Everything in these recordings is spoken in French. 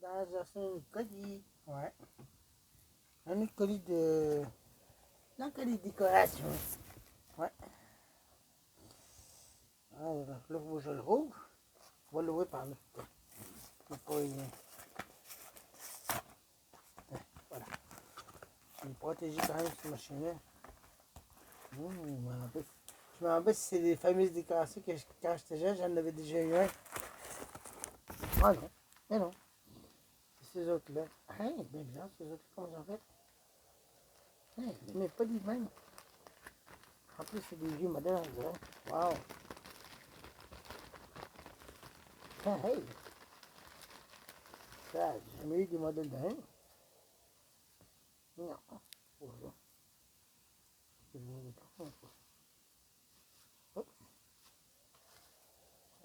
dans un colis. Ouais. Un autre colis de... Un colis de décoration. Ouais. Alors, là, je le rouvre. On va l'ouvrir par là. Faut pas y... Voilà. Il est protégé quand même, cette machine-là. Je me rappelle si c'est des fameuses décorations que quand j'étais jeune, j'en avais déjà eu un. Ah non, mais non. C'est ces autres-là. Hey, bien bizarre, ces autres-là, comment ils ont fait? Hey, mais pas les mêmes. En plus, c'est des vieux modèles, on dirait. Wow. Ah, hey. Ça, j'ai jamais eu des modèles de même. Non. Voilà. Je vais vous montrer. Hop.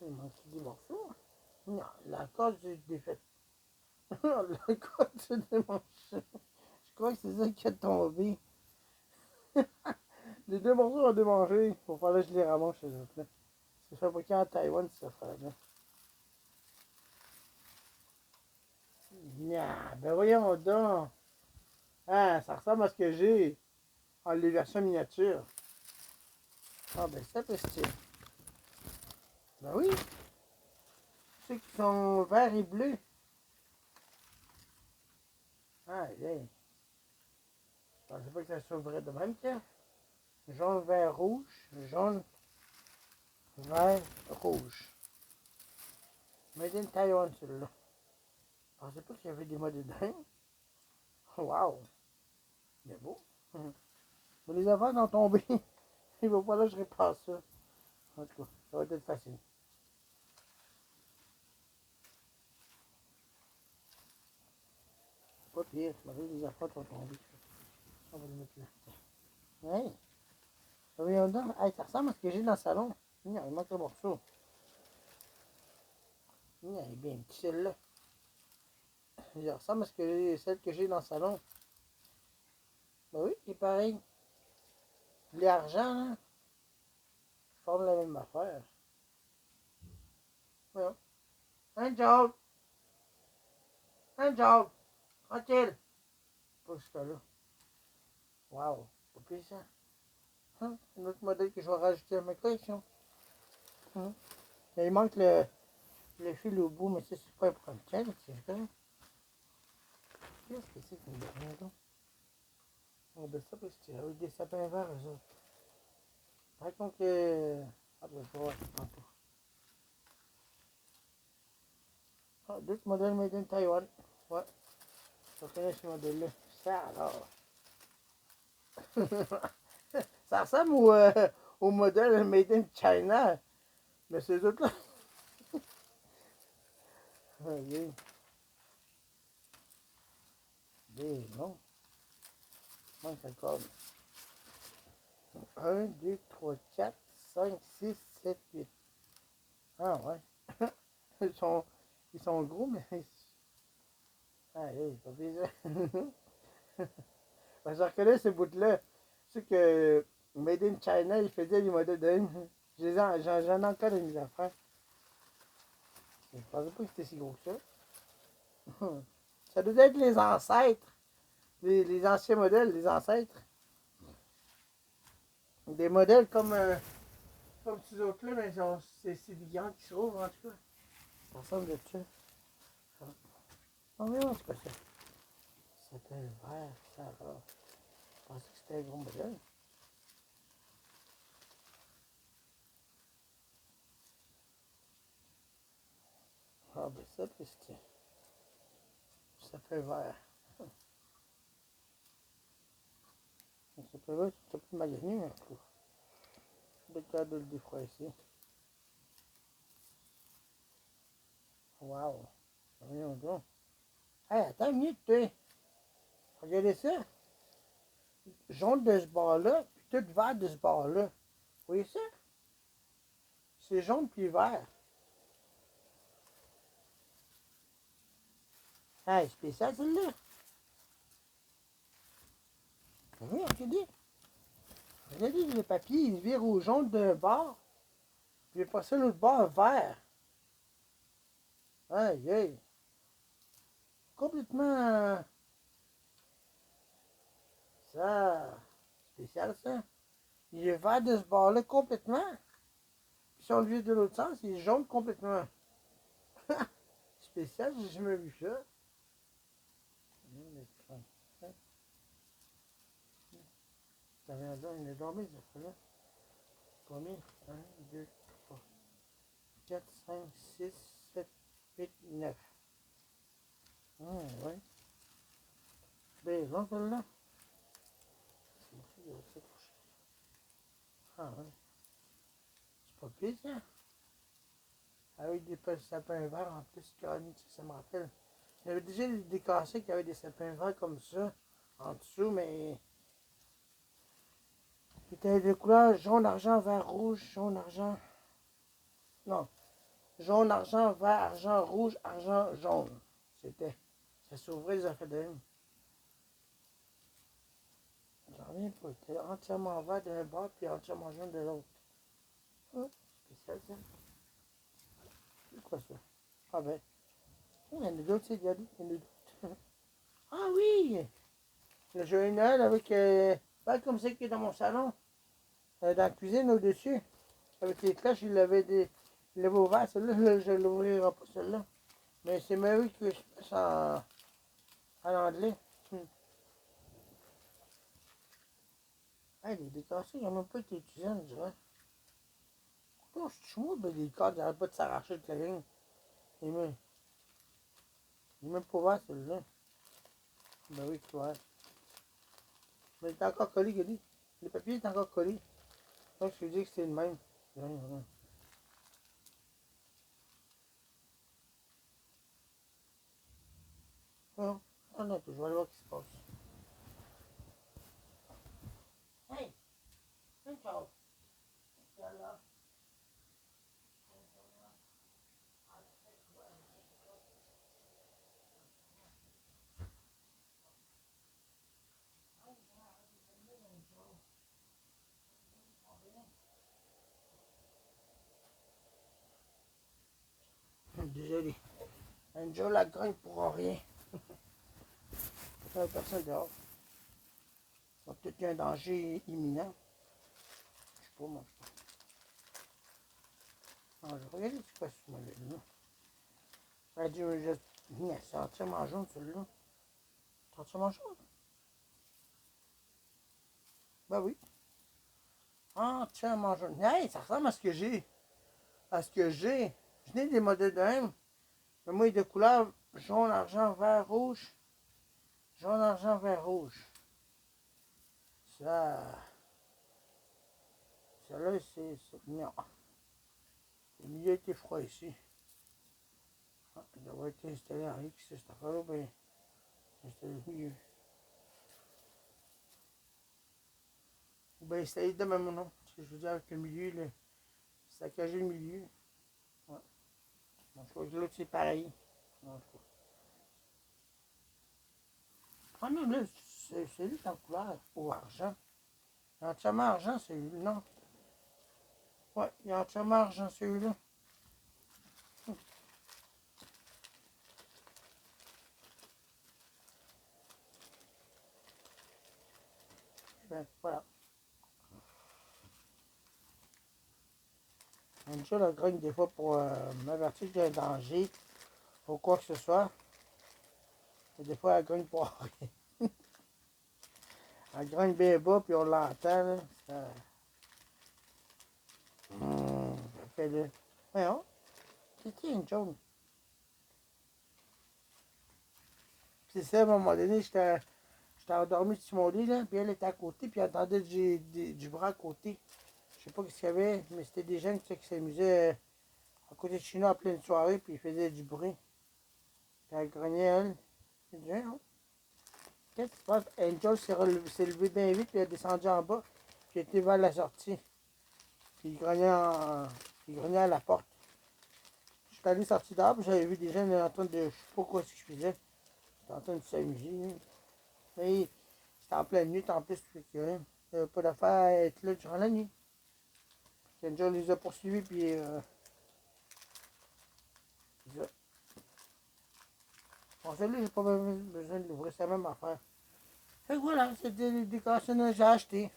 Il manque des morceaux. Non, la corde, j'ai défaite. La corde, j'ai démanché. Je crois que c'est ça qui a tombé. Les deux morceaux ont démangé. Il va falloir que je les ramasse chez eux. C'est fabriqué en Taïwan, cette affaire-là. Ben voyons donc. Ah, ça ressemble à ce que j'ai en les versions miniatures. Ah, ben ça peut se tirer. Ben oui. Ceux qui sont verts et bleus. Ah, hey. Je pensais pas que ça s'ouvrait de même, tiens. Jaune, vert, rouge. Jaune, vert, rouge. Made in Taiwan, celui-là. Je pensais pas qu'il y avait des modes dedans. Wow. Il est beau. Mais les affaires sont tombées. Il va falloir que je repasse ça. En tout cas, ça va être facile. Pas pire. Les affaires sont tombées. On va les mettre là. Hey. Voyons donc. Hey, ça ressemble à ce que j'ai dans le salon. Il manque un morceau. Il est bien petit celle-là. Ça ressemble à celle que j'ai dans le salon. Ben oui, c'est pareil. L'argent, là, forme la même affaire. Voyons. Un job. Un job. Tranquille. Pas jusqu'à là. Wow. Pas pire ça. Hein? Un autre modèle que je vais rajouter à ma collection. Hein? Il manque le fil au bout, mais ça, c'est pas un problème. Tiens, c'est correct. Qu'est-ce que c'est qu'une dernière donc? On va ça parce que c'est avec des sapins verts, eux autres. Par contre, ah, ben, je vais voir tantôt. Ah, d'autres modèles made in Taiwan. Ouais, je reconnais ce modèle-là. Ça alors. Ça ressemble au modèle made in China. Mais ces autres-là. Oui. Des non. Manque encore. 1, 2, 3, 4, 5, 6, 7, 8. Ah ouais. ils sont gros, mais. Ah oui, pas bizarre. Ben, je reconnais ces bouts-là. C'est que Made in China, ils faisaient des modèles de. J'en ai encore dans mes affaires. Je pensais pas que c'était si gros que ça. Ça doit être les ancêtres. Les anciens modèles, les ancêtres. Des modèles comme ces autres-là, mais c'est des gants qui se rouvrent en tout cas. Ça ressemble de ça. On verra ce que c'est. Ça s'appelle vert, ça va. Je pensais que c'était un gros modèle. Ah ben ça, puisque ça fait vert. Ça peut être un peu magané, un peu. Le cas de le défroisser. Wow. Voyons donc. Hey, attends une minute, toi. Regardez ça. Jaune de ce bord-là, puis tout vert de ce bord-là. Vous voyez ça? C'est jaune puis vert. Hey, spécial celle-là. Oui, regardez. Regardez le papier, il vire au jaune d'un bord, puis après ça, l'autre bord vert. Aïe, aïe. complètement... ça, spécial ça. Il est vert de ce bord-là complètement. Puis si on le vire de l'autre sens, il est jaune complètement. Spécial, j'ai jamais vu ça. Ça vient là, il est dormi, ça là. Combien? 1, 2, 3, 4, 5, 6, 7, 8, 9. Ouais. Ben, long, celle-là. Ah, ouais. C'est pas pire, ça. Avec des sapins verts en plus, ça me rappelle. Il y avait déjà des cassés qui avaient des sapins verts comme ça, en dessous, mais. C'était de couleur jaune, argent, vert, rouge, jaune, argent. Non. Jaune, argent, vert, argent, rouge, argent, jaune. C'était. Ça s'ouvrait, ça fait de même. J'en reviens pas. C'était entièrement vert d'un bord, puis entièrement jaune de l'autre. Oh, spécial, ça. C'est quoi ça? Ah ben. Il y en a d'autres, c'est regardez. Il y en a d'autres. Ah oui! Le joyeux Noël avec. Pas comme ça qui est dans mon salon. Dans la cuisine au-dessus. Avec les cloches, il l'avait ouvert. Celle-là, je ne l'ouvrirai pas, celle-là. Mais c'est Merry Christmas en anglais. Hey, les décassés, ils n'ont même pas été utilisés, on dirait. Oh, je suis moi, ben, les cadres, ils n'arrêtent pas de s'arracher de la ligne. Il est même pas ouvert, celui-là. Ben oui, tu vois. Mais il est encore collé, Gadi. Le papier est encore collé. Donc, je te dis que c'est le même. Non, non, je vais aller voir ce qui se passe. Hey, une chose. Désolé. Angel la grogne pour rien. Il n'y a personne dehors. Il y a peut-être un danger imminent. Je sais pas, moi. Non, je vais regarder c'est quoi ce modèle-là. C'est entièrement jaune, celui-là. C'est entièrement jaune? Ben oui. Entièrement jaune. Hey, ça ressemble à ce que j'ai. À ce que j'ai. Je n'ai des modèles de même. Mais moi, il est de couleur jaune, argent, vert, rouge. Jaune, argent, vert, rouge. Ça. Ça là, c'est. Non. Le milieu était froid ici. Ah, il doit avoir été installé en X, cette affaire-là, ben. Installé le milieu. Ben, installé de même nom. Ce que je veux dire avec le milieu, le saccagé le milieu. Ouais. Bon, je crois que l'autre, c'est pareil. Non, ah non, là, c'est lui en couleur au argent. Il est entièrement argent, celui-là. Non. Ouais, il est entièrement argent, celui-là. Ben, voilà. Angel la grogne des fois pour m'avertir qu'il y a un danger ou quoi que ce soit. Et des fois, elle grogne pour rien. Elle grogne bien bas, puis on l'entend. Là. Ça fait le. Voyons, c'est une jaune. C'est ça, à un moment donné, j'étais endormi sur mon lit, là, puis elle était à côté, puis elle entendait du bras à côté. Je sais pas ce qu'il y avait, mais c'était des jeunes qui s'amusaient à côté de chez nous en pleine soirée, puis ils faisaient du bruit. Puis elle grognait, elle. J'ai dit, hein, qu'est-ce qui se passe? Angel s'est levé bien vite, puis elle est descendue en bas, puis elle était vers la sortie. Puis il grognait à la porte. Je suis allé sortir dehors, puis j'avais vu des jeunes en train de. Je sais pas quoi ce qu'ils faisaient. Ils étaient en train de s'amuser. Mais c'était en pleine nuit en plus, puis qu'il n'y avait pas d'affaire à être là durant la nuit. Angel les a poursuivis, puis. Bon, celui-là, j'ai pas besoin de l'ouvrir, c'est la même affaire. Fait que voilà, c'était les décorations que j'ai acheté.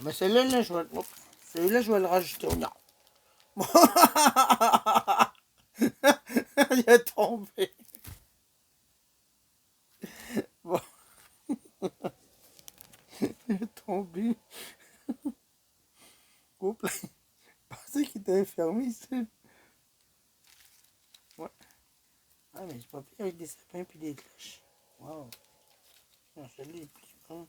Mais celui-là, je vais le rajouter au nord. Il est tombé. Bon, il est tombé. Oups, je pensais qu'il était fermé ici. Ouais. Ah, mais c'est pas pire avec des sapins puis des cloches. Wow. Non, celui-là est plus grand.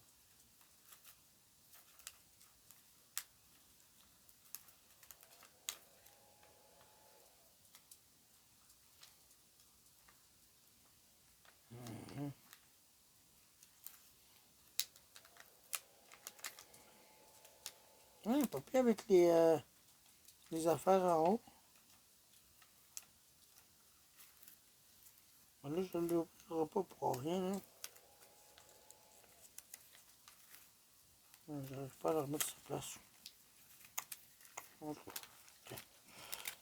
Ouais, pas pire avec les affaires en haut. Là, je ne l'ouvrirai pas pour rien. Là. J'arrive pas à le remettre sur place.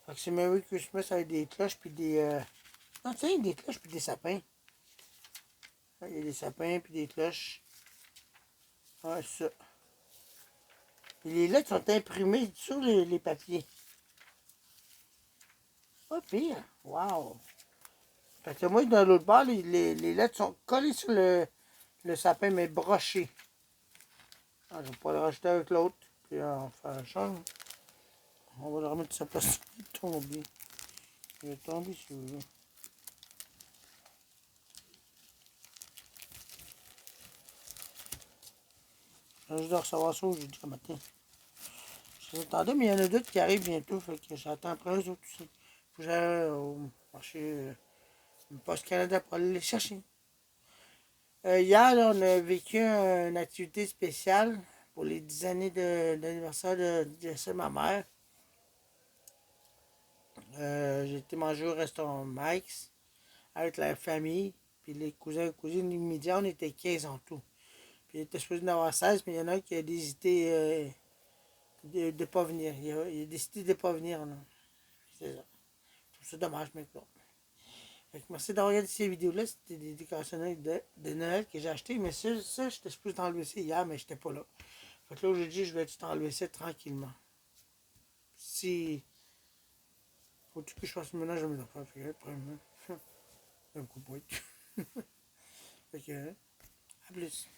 Fait que c'est Merry Christmas avec des cloches puis des... Non, tu sais, des cloches puis des sapins. Il y a des sapins puis des cloches. Ouais, c'est ça. Et les lettres sont imprimées sur les papiers. Pas pire. Wow. Fait que moi, dans l'autre bord, les lettres sont collées sur le sapin, mais brochées. Ah, je vais pas le rajouter avec l'autre. Puis on va faire un change. On va le remettre sur sa place. Il est tombé. Il est tombé celui-là. Je dois recevoir ça aujourd'hui matin. Je m'attendais, mais il y en a d'autres qui arrivent bientôt. Fait que j'attends après eux autres aussi. Faut que j'aille au marché Post Canada pour aller les chercher. Hier, là, on a vécu une activité spéciale pour les 10 années d'anniversaire de ma mère. J'ai été manger au restaurant Mike's avec la famille, puis les cousins et cousines immédiats, on était 15 en tout. Puis il était supposé en avoir 16, mais il y en a un qui a décidé de ne pas venir. Il a décidé de ne pas venir. C'est ça. Je trouve ça dommage maintenant. Fait que merci d'avoir regardé ces vidéos-là. C'était des décorations de Noël que j'ai acheté. Mais ça j'étais supposé t'enlever ça hier, mais j'étais pas là. Fait que là, aujourd'hui, je vais tout enlever ça tranquillement. Si. Faut-tu que je fasse le ménage de mes affaires? Fait que, premièrement, un coup de boîte. Fait que, à plus.